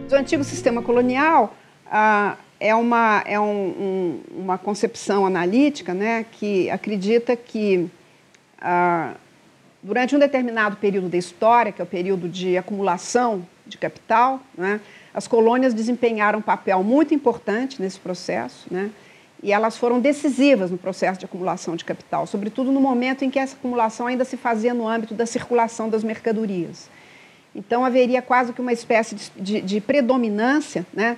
O antigo sistema colonial é uma concepção analítica, né, que acredita que durante um determinado período da história, que é o período de acumulação de capital, né, as colônias desempenharam um papel muito importante nesse processo, né, e elas foram decisivas no processo de acumulação de capital, sobretudo no momento em que essa acumulação ainda se fazia no âmbito da circulação das mercadorias. Então, haveria quase que uma espécie de predominância, né,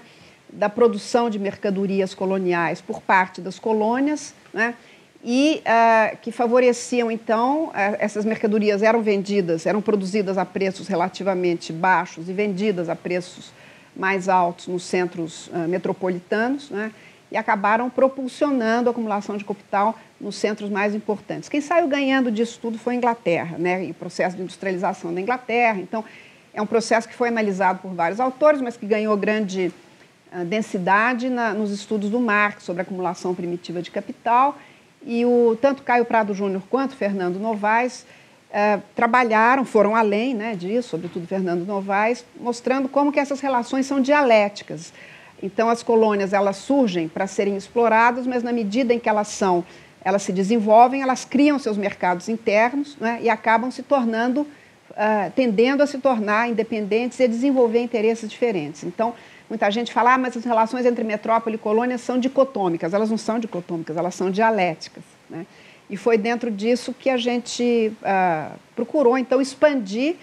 da produção de mercadorias coloniais por parte das colônias, né, e que favoreciam, então, essas mercadorias eram produzidas a preços relativamente baixos e vendidas a preços mais altos nos centros metropolitanos, né, e acabaram propulsionando a acumulação de capital nos centros mais importantes. Quem saiu ganhando disso tudo foi a Inglaterra, né, e o processo de industrialização da Inglaterra. Então, é um processo que foi analisado por vários autores, mas que ganhou grande densidade nos estudos do Marx sobre a acumulação primitiva de capital. E tanto Caio Prado Júnior quanto Fernando Novaes foram além, né, disso, sobretudo Fernando Novaes, mostrando como que essas relações são dialéticas. Então, as colônias, elas surgem para serem exploradas, mas na medida em que elas se desenvolvem, elas criam seus mercados internos, né, e acabam tendendo a se tornar independentes e a desenvolver interesses diferentes. Então, muita gente fala, mas as relações entre metrópole e colônia são dicotômicas. Elas não são dicotômicas, elas são dialéticas, né? E foi dentro disso que a gente procurou, então, expandir,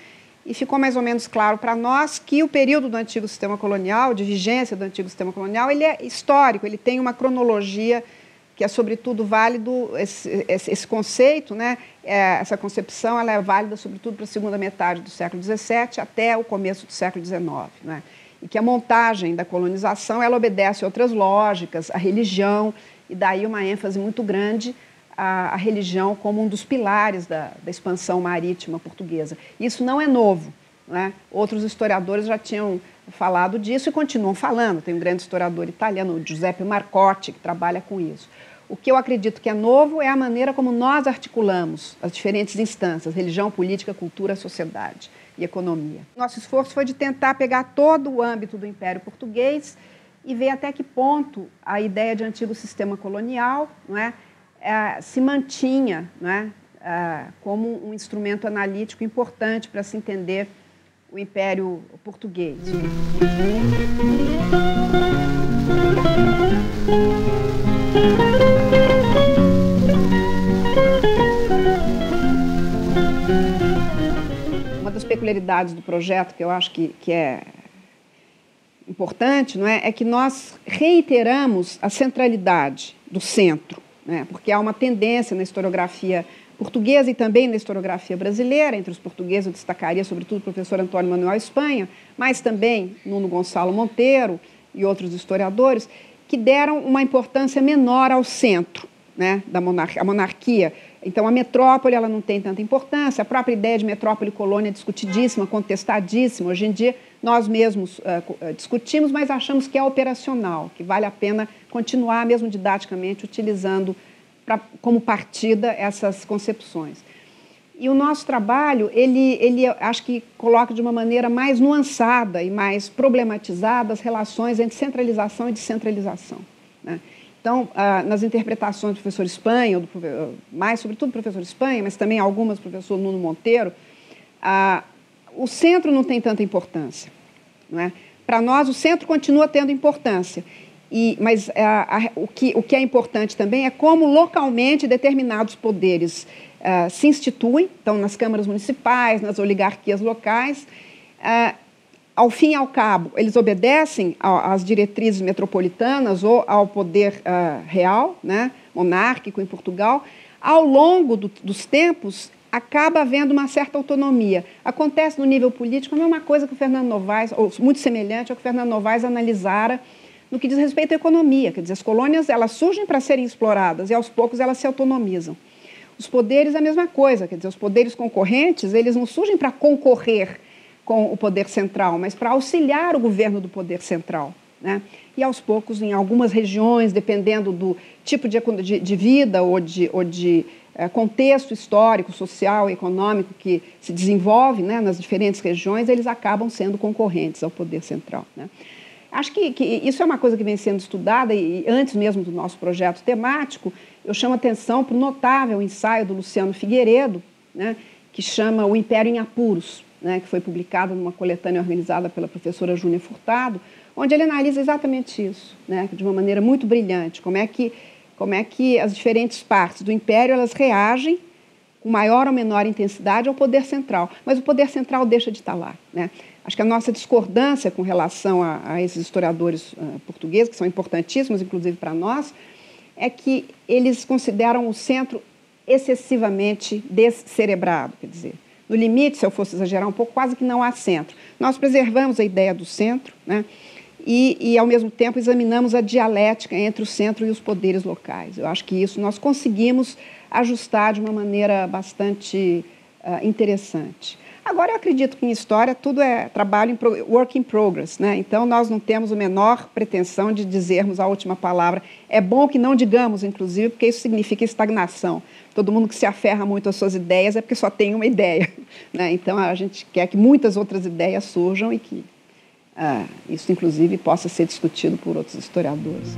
e ficou mais ou menos claro para nós que o período do antigo sistema colonial, de vigência do antigo sistema colonial, ele é histórico, ele tem uma cronologia que é, sobretudo, válido, esse conceito, né, essa concepção, ela é válida, sobretudo, para a segunda metade do século XVII até o começo do século XIX, né, e que a montagem da colonização, ela obedece a outras lógicas, a religião, e daí uma ênfase muito grande a religião como um dos pilares da expansão marítima portuguesa. Isso não é novo, né? Outros historiadores já tinham falado disso e continuam falando. Tem um grande historiador italiano, Giuseppe Marcotti, que trabalha com isso. O que eu acredito que é novo é a maneira como nós articulamos as diferentes instâncias, religião, política, cultura, sociedade e economia. Nosso esforço foi de tentar pegar todo o âmbito do Império Português e ver até que ponto a ideia de antigo sistema colonial, não é, se mantinha, não é, como um instrumento analítico importante para se entender o Império Português. Uma das peculiaridades do projeto que eu acho que é importante, não é, é que nós reiteramos a centralidade do centro, né, porque há uma tendência na historiografia portuguesa e também na historiografia brasileira. Entre os portugueses eu destacaria sobretudo o professor Antônio Manuel Espanha, mas também Nuno Gonçalo Monteiro e outros historiadores, que deram uma importância menor ao centro, né, da monarquia. Então, a metrópole, ela não tem tanta importância, a própria ideia de metrópole-colônia é discutidíssima, contestadíssima. Hoje em dia, nós mesmos discutimos, mas achamos que é operacional, que vale a pena continuar, mesmo didaticamente, utilizando como partida essas concepções. E o nosso trabalho, ele acho que coloca de uma maneira mais nuançada e mais problematizada as relações entre centralização e descentralização, né? Então, nas interpretações do professor Espanha, mais sobretudo do professor Espanha, mas também algumas do professor Nuno Monteiro, o centro não tem tanta importância, não é? Para nós, o centro continua tendo importância, mas o que é importante também é como localmente determinados poderes se instituem, então nas câmaras municipais, nas oligarquias locais. Ao fim e ao cabo, eles obedecem às diretrizes metropolitanas ou ao poder real, né, monárquico em Portugal. Ao longo dos tempos, acaba havendo uma certa autonomia. Acontece no nível político a mesma coisa que o Fernando Novaes, ou muito semelhante ao que o Fernando Novaes analisara no que diz respeito à economia. Quer dizer, as colônias, elas surgem para serem exploradas e aos poucos elas se autonomizam. Os poderes é a mesma coisa, quer dizer, os poderes concorrentes, eles não surgem para concorrer com o poder central, mas para auxiliar o governo do poder central, né? E aos poucos, em algumas regiões, dependendo do tipo de vida ou de contexto histórico, social e econômico que se desenvolve, né, nas diferentes regiões, eles acabam sendo concorrentes ao poder central, né. Acho que isso é uma coisa que vem sendo estudada e antes mesmo do nosso projeto temático, eu chamo a atenção para o notável ensaio do Luciano Figueiredo, né, que chama O Império em Apuros, né, que foi publicado numa coletânea organizada pela professora Júnia Furtado, onde ele analisa exatamente isso, né, de uma maneira muito brilhante, como é que as diferentes partes do Império elas reagem com maior ou menor intensidade ao poder central, mas o poder central deixa de estar lá, né. Acho que a nossa discordância com relação a esses historiadores portugueses, que são importantíssimos, inclusive para nós, é que eles consideram o centro excessivamente descerebrado, quer dizer, no limite, se eu fosse exagerar um pouco, quase que não há centro. Nós preservamos a ideia do centro, né, e, ao mesmo tempo, examinamos a dialética entre o centro e os poderes locais. Eu acho que isso nós conseguimos ajustar de uma maneira bastante interessante. Agora, eu acredito que em história tudo é trabalho work in progress, né? Então, nós não temos a menor pretensão de dizermos a última palavra. É bom que não digamos, inclusive, porque isso significa estagnação. Todo mundo que se aferra muito às suas ideias é porque só tem uma ideia, né? Então, a gente quer que muitas outras ideias surjam e que isso, inclusive, possa ser discutido por outros historiadores.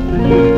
Thank you.